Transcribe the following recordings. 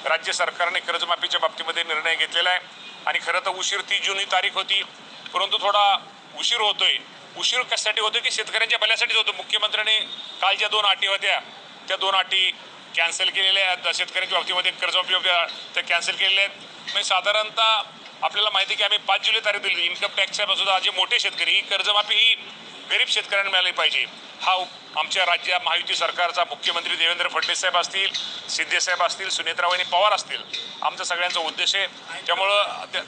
राज्य सरकारने कर्जमाफीच्या बाबतीमध्ये निर्णय घेतलेला आहे आणि खरं तर उशीर 30 जून ही तारीख होती, परंतु थोडा उशीर होतोय. उशीर कशासाठी होतोय की शेतकऱ्यांच्या भल्यासाठीच होतो. मुख्यमंत्र्यांनी काल ज्या 2 अटी होत्या त्या 2 अटी कॅन्सल केलेल्या आहेत. शेतकऱ्यांच्या बाबतीमध्ये कर्जमाफी त्या कॅन्सल केलेल्या आहेत. म्हणजे साधारणतः आपल्याला माहिती आहे की आम्ही 5 जुलै तारीख दिली. इन्कम टॅक्सच्या सुद्धा जे मोठे शेतकरी ही कर्जमाफी ही गरीब शेतकऱ्यांना मिळाली पाहिजे. हा आमच्या राज्य महायुती सरकारचा मुख्यमंत्री देवेंद्र फडणवीस साहेब असतील, शिंदे साहेब असतील, सुनेत्राबाई पवार असतील, आमचा सगळ्यांचा उद्देश आहे.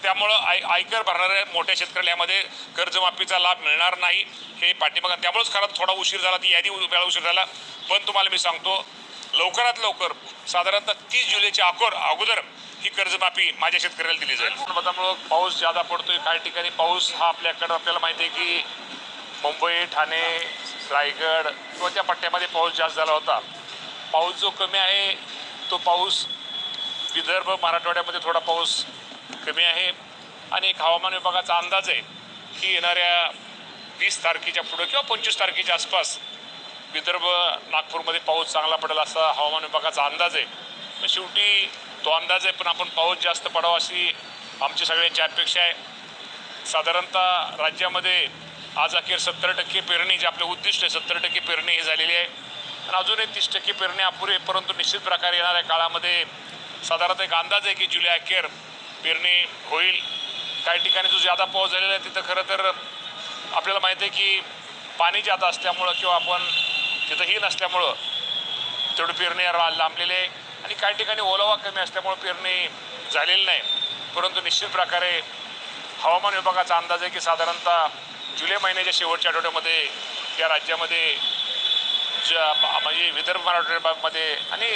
त्यामुळं आयकर भरणाऱ्या मोठ्या शेतकऱ्याला यामध्ये कर्जमाफीचा लाभ मिळणार नाही हे पाठीमागं. त्यामुळेच खरं थोडा उशीर झाला, ती यादी वेळा उशीर झाला. पण तुम्हाला मी सांगतो लवकरात लवकर साधारणतः 30 जुलैच्या अगोदर ही कर्जमाफी माझ्या शेतकऱ्याला दिली जाईल. त्यामुळं पाऊस ज्यादा पडतोय. काही ठिकाणी पाऊस हा आपल्याला माहिती आहे की मुंबई, ठाणे, रायगड किंवा त्या पट्ट्यामध्ये पाऊस जास्त झाला होता. पाऊस जो कमी आहे तो पाऊस विदर्भ मराठवाड्यामध्ये थोडा पाऊस कमी आहे आणि एक हवामान विभागाचा अंदाज आहे की येणाऱ्या 20 तारखेच्या पुढे किंवा 25 तारखेच्या आसपास विदर्भ नागपूरमध्ये पाऊस चांगला पडेल असा हवामान विभागाचा अंदाज आहे. शेवटी तो अंदाज आहे, पण आपण पाऊस जास्त पडावा अशी आमची सगळ्यांची अपेक्षा आहे. साधारणतः राज्यामध्ये आज अखेर 70% पेरणी जे आपलं उद्दिष्ट आहे 70% पेरणी ही झालेली आहे आणि अजूनही 30% पेरणी अपुरी आहे. परंतु निश्चित प्रकारे येणाऱ्या काळामध्ये साधारणतः एक अंदाज आहे की जुलै अखेर पेरणी होईल. काही ठिकाणी जो ज्यादा पाऊस झालेला आहे तिथं खरं तर आपल्याला माहिती आहे की पाणी जादा असल्यामुळं किंवा आपण तिथं ही नसल्यामुळं तेवढी पेरणी लांबलेली आहे आणि काही ठिकाणी ओलावा कमी असल्यामुळं पेरणी झालेली नाही. परंतु निश्चित प्रकारे हवामान विभागाचा अंदाज आहे की साधारणतः जुलै महिन्याच्या शेवटच्या आठवड्यामध्ये या राज्यामध्ये म्हणजे विदर्भ मराठवाड्यामध्ये आणि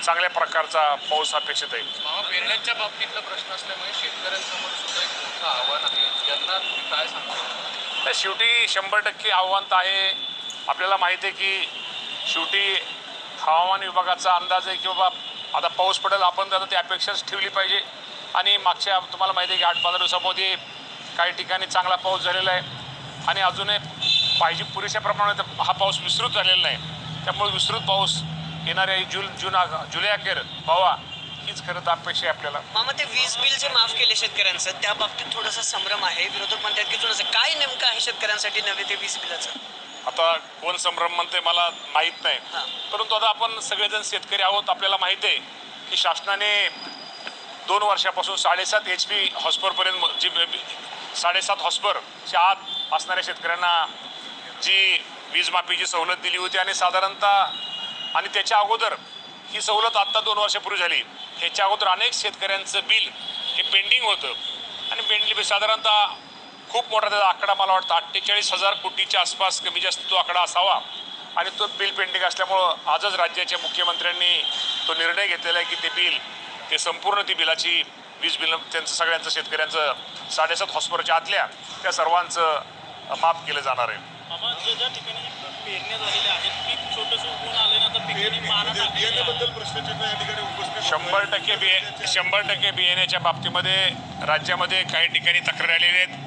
चांगल्या प्रकारचा पाऊस अपेक्षित आहे. पेरण्यांच्या बाबतीतला प्रश्न असल्यामुळे शेतकऱ्यांसमोर सुद्धा एक मोठं आव्हान आहे. यांना तुम्ही काय सांगता? शेवटी 100% आव्हान तर आहे. आपल्याला माहिती आहे की शेवटी हवामान विभागाचा अंदाज आहे की बाबा आता पाऊस पडेल, आपण आता ती अपेक्षाच ठेवली पाहिजे. आणि मागच्या तुम्हाला माहिती आहे की 8-15 दिवसामध्ये काही ठिकाणी चांगला पाऊस झालेला आहे आणि अजूनही पाहिजे पुरेशा प्रमाणात हा पाऊस विस्तृत झालेला नाही. त्यामुळे विस्तृत पाऊस येणाऱ्या जुलै अखेर व्हावा हीच खरं तर अपेक्षा आहे आपल्याला. मामा, ते वीज बिल जे माफ केले शेतकऱ्यांचं त्या बाबतीत थोडासा संभ्रम आहे. विरोधक म्हणतात की जुनं काय नेमकं आहे शेतकऱ्यांसाठी नवे ते वीज बिलाचं? आता कोण संभ्रम म्हणते मला माहीत नाही, परंतु आता आपण सगळेजण शेतकरी आहोत. आपल्याला माहिती आहे की शासनाने 2 वर्षापासून 7.5 HP हॉर्सपॉवरपर्यंत जी 7.5 हॉर्सपॉवरच्या आत असणाऱ्या शेतकऱ्यांना जी वीज माफीची सवलत दिली होती आणि साधारणतः आणि त्याच्या अगोदर ही सवलत आत्ता 2 वर्षापूर्वी झाली. ह्याच्या अगोदर अनेक शेतकऱ्यांचं बिल हे पेंडिंग होतं आणि पेंडिंग साधारणतः खूप मोठा त्याचा आकडा मला वाटतं 48,000 कोटीच्या आसपास कमी जास्त तो आकडा असावा आणि तो बिल पेंडिंग असल्यामुळं आजच राज्याच्या मुख्यमंत्र्यांनी तो निर्णय घेतलेला आहे की ते संपूर्ण ती बिलाची वीज बिल त्यांचं सगळ्यांचं शेतकऱ्यांचं 7.5 हॉर्सपॉवरच्या आतल्या त्या सर्वांचं माफ केलं जाणार आहे. ज्या ठिकाणी पेरण्या झालेल्या आहेत पीक छोटंसं उगवून आलं ना तर पिकांनी मारा टाकलेला प्रश्नचिन्ह या ठिकाणी उपस्थित 100% बियाण्याच्या बाबतीमध्ये राज्यामध्ये काही ठिकाणी तक्रारी आलेल्या आहेत.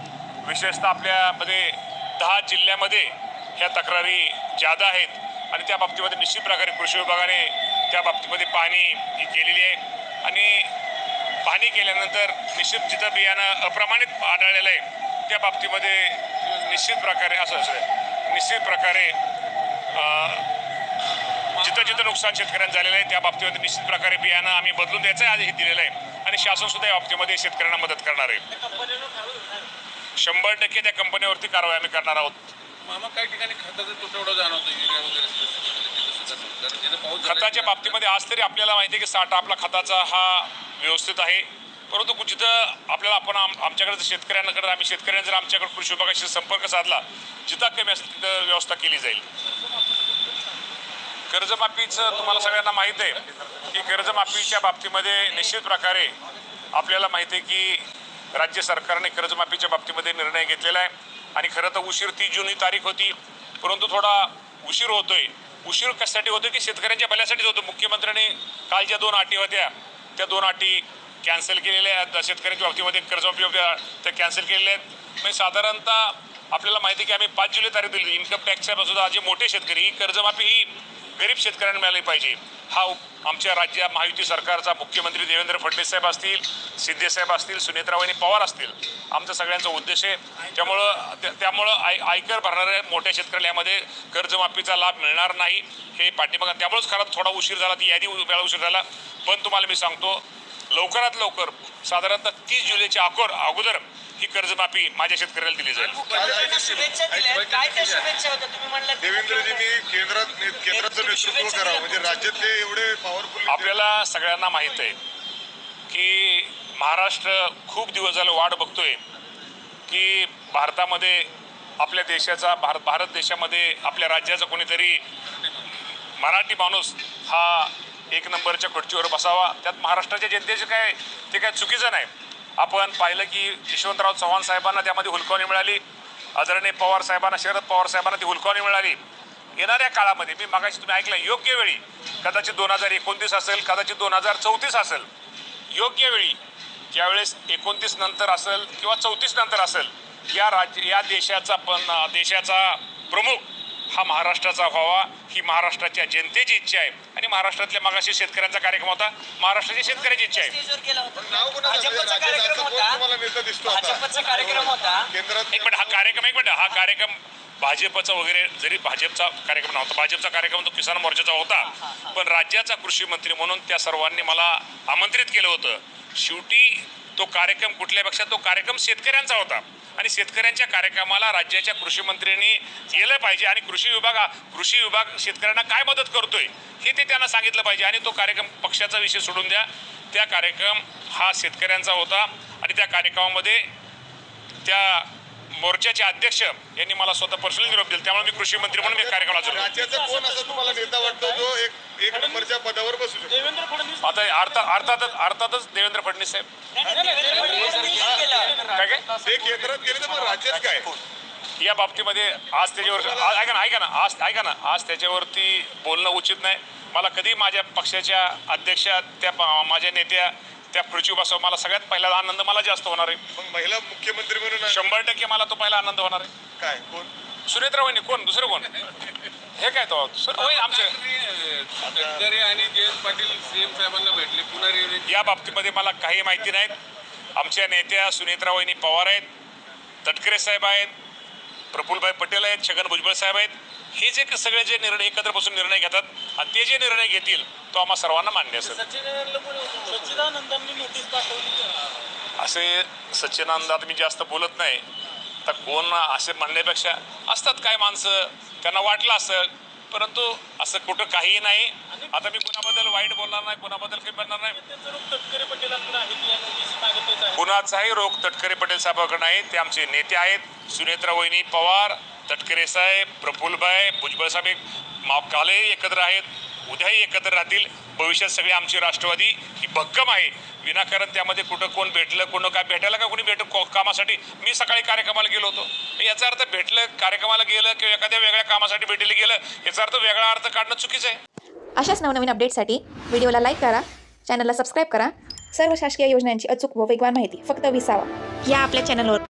विशेषतः आपल्यामध्ये 10 जिल्ह्यामध्ये ह्या तक्रारी ज्यादा आहेत आणि त्या बाबतीमध्ये निश्चित प्रकारे कृषी विभागाने त्या बाबतीमध्ये पाहणी ही केलेली आहे आणि पाहणी केल्यानंतर निश्चित जिथं बियाणं अप्रमाणित आढळलेलं आहे त्या बाबतीमध्ये निश्चित प्रकारे जिथं नुकसान शेतकऱ्यांना झालेलं आहे त्या बाबतीमध्ये निश्चित प्रकारे बियाणं आम्ही बदलून द्यायचं आहे हे दिलेलं आहे आणि शासनसुद्धा या बाबतीमध्ये शेतकऱ्यांना मदत करणार आहे. 100% त्या कंपनीवरती कारवाई आम्ही करणार आहोत. मामा, काही ठिकाणी खताचा तुटवडा जाणवतो युरिया वगैरे खताच्या बाबतीमध्ये आज तरी आपल्याला माहिती आहे की साठा आपला खताचा हा व्यवस्थित आहे. परंतु जिथं आपल्याला आमच्याकडे शेतकऱ्यांकडे आम्ही शेतकऱ्यांना जर आमच्याकडे कृषी विभागाशी संपर्क साधला जिथं कमी असेल तिथं व्यवस्था केली जाईल. कर्जमाफीचं तुम्हाला सगळ्यांना माहीत आहे की कर्जमाफीच्या बाबतीमध्ये निश्चित प्रकारे आपल्याला माहिती आहे की राज्य सरकारने कर्जमाफीच्या बाबतीमध्ये निर्णय घेतलेला आहे आणि खरं तर उशीर 30 जून ही तारीख होती, परंतु थोडा उशीर होतोय. उशीर कशासाठी होतोय की शेतकऱ्यांच्या भल्यासाठीच होतो. मुख्यमंत्र्यांनी काल ज्या 2 अटी होत्या त्या 2 अटी कॅन्सल केलेल्या आहेत. शेतकऱ्यांच्या बाबतीमध्ये कर्जमाफी त्या कॅन्सल केलेल्या आहेत. म्हणजे साधारणतः आपल्याला माहिती आहे की आम्ही 5 जुलै तारीख दिली. इन्कम टॅक्सच्या सुद्धा जे मोठे शेतकरी ही कर्जमाफी ही गरीब शेतकऱ्यांना मिळाली पाहिजे. हा आमच्या महायुती सरकारचा मुख्यमंत्री देवेंद्र फडणवीस साहेब असतील, शिंदे साहेब असतील, सुनेत्रावहिनी पवार असतील, आमचा सगळ्यांचा उद्देश आहे. त्यामुळं आयकर भरणाऱ्या मोठ्या शेतकऱ्याला यामध्ये कर्जमाफीचा लाभ मिळणार नाही हे पाठीमागं. त्यामुळेच खरं थोडा उशीर झाला, ती यादी वेळा उशीर झाला. पण तुम्हाला मी सांगतो, लवकरात लवकर साधारणतः 30 जुलैच्या अगोदर ही कर्जमाफी माझ्या शेतकऱ्याला दिली जाईल. शुभेच्छा दिल्या, काय त्या शुभेच्छा होत्या? तुम्ही म्हणलात देवेंद्रजींनी केंद्राचं नेतृत्व करावं, म्हणजे राज्यातले एवढे पॉवरफुल. आपल्याला सगळ्यांना माहीत आहे की महाराष्ट्र खूप दिवस झालं वाट बघतोय की भारतामध्ये आपल्या देशाचा भारत देशामध्ये आपल्या राज्याचा कोणीतरी मराठी माणूस हा 1 नंबरच्या खुर्चीवर बसावा. त्यात महाराष्ट्राच्या जनतेचे ते काय चुकीचं नाही. आपण पाहिलं की यशवंतराव चव्हाण साहेबांना त्यामध्ये हुलकावणी मिळाली, आदरणीय पवार साहेबांना, शरद पवार साहेबांना ती हुलकावणी मिळाली. येणाऱ्या काळामध्ये मी मागाशी तुम्ही ऐकलं, योग्य वेळी कदाचित 2029 असेल, कदाचित 2034 असेल, योग्य वेळी ज्यावेळेस 29 नंतर असेल किंवा 34 नंतर असेल, या देशाचा प्रमुख हा महाराष्ट्राचा व्हावा ही महाराष्ट्राच्या जनतेची इच्छा आहे. आणि महाराष्ट्रातल्या मागाशी शेतकऱ्यांचा कार्यक्रम होता, महाराष्ट्राच्या शेतकऱ्याची इच्छा आहे. स्टेजवर केला होता, नाव कोणाचं? भाजपचा कार्यक्रम तुम्हाला होता, नेता दिसतो आता भाजपचा कार्यक्रम होता. केंद्रात. एक मिनिट हा कार्यक्रम भाजपचा वगैरे जरी भाजपचा कार्यक्रम नव्हता, भाजपचा कार्यक्रम तो किसान मोर्चाचा होता, पण राज्याचा कृषी मंत्री म्हणून त्या सर्वांनी मला आमंत्रित केलं होतं. शेवटी तो कार्यक्रम कुठल्यापेक्षा तो कार्यक्रम शेतकऱ्यांचा होता आणि शेतकऱ्यांच्या कार्यक्रमाला राज्याच्या कृषी मंत्र्यांनी केलं पाहिजे आणि कृषी विभाग शेतकऱ्यांना काय मदत करतोय हे ते त्यांना सांगितलं पाहिजे. आणि तो कार्यक्रम पक्षाचा विषय सोडून द्या, त्या कार्यक्रम हा शेतकऱ्यांचा होता आणि त्या कार्यक्रमामध्ये त्या मोर्चाचे अध्यक्ष यांनी मला स्वतः पर्सनली निरोप दिला. त्यामुळे मी कृषी मंत्री म्हणून मी कार्यक्रमाला जोडलो. राज्याचा कोण असा तुम्हाला नेता वाटतो जो एक नंबरच्या पदावर बसू शकतो? देवेंद्र फडणवीस आता अर्थातच देवेंद्र फडणवीस साहेब. काय ते केंद्रात गेले तर मग राज्यात काय? या बाबतीमध्ये आज त्याच्यावर ऐका ना आज त्याच्यावरती बोलणं उचित नाही. मला कधी माझ्या पक्षाच्या अध्यक्षा त्या माझ्या नेत्या त्या खुर्ची बसवा, मला सगळ्यात पहिला आनंद मला जास्त होणार आहे. मग महिला मुख्यमंत्री म्हणून 100% मला तो पहिला आनंद होणार आहे. काय कोण? सुनेत्रा वहिनी, कोण दुसरं कोण? हे काय तो दुसरं होय आमचे. गडकरी आणि जयंत पाटील सीएम साहेबांना भेटले पुन्हा. या बाबतीमध्ये मला काही माहिती नाहीत. आमच्या नेत्या सुनेत्रा वहिनी पवार आहेत, तटकरे साहेब आहेत, प्रफुल्लभाई पटेल आहेत, छगन भुजबळ साहेब आहेत. हे जे सगळे जे निर्णय एकत्र बसून निर्णय घेतात आणि ते जे निर्णय घेतील तो आम्हा सर्वांना मान्य असेल. सच्चिदानंदांनी नोटीस पाठवली. असे सच्चिदानंदात मी जास्त बोलत नाही. तर कोण असे म्हणण्यापेक्षा असतात काय माणसं त्यांना वाटलं असं, परंतु असं कुठं काहीही नाही. आता मी कुणाबद्दल वाईट बोलणार नाही, कुणाबद्दल काही बोलणार नाही. तटकरे पटेलांकडे आहे की या नोटीस मागतच आहे. कुणाचाही रोग तटकरे पटेल साहेबांकडे नाही. ते आमचे नेते आहेत, सुनेत्रा वहिनी पवार, तटकरे साहेब, प्रफुल्लभाई, भुजबळ साहेब कालही एकत्र आहेत, उद्याही एकत्र राहतील. भविष्यात सगळे आमची राष्ट्रवादी ही भक्कम आहे. विनाकारण त्यामध्ये कुठं कोण भेटलं, कोण काय भेटायला का कोणी कामासाठी. मी सकाळी कार्यक्रमाला गेलो होतो, याचा अर्थ भेटलं कार्यक्रमाला गेलं किंवा एखाद्या वेगळ्या कामासाठी भेटले गेलं याचा अर्थ वेगळा अर्थ काढणं चुकीचं आहे. अशाच नवनवीन अपडेटसाठी व्हिडिओला लाईक करा, चॅनलला सबस्क्राईब करा. सर्व शासकीय योजनांची अचूक व वेगवान माहिती फक्त 20 या आपल्या चॅनलवर.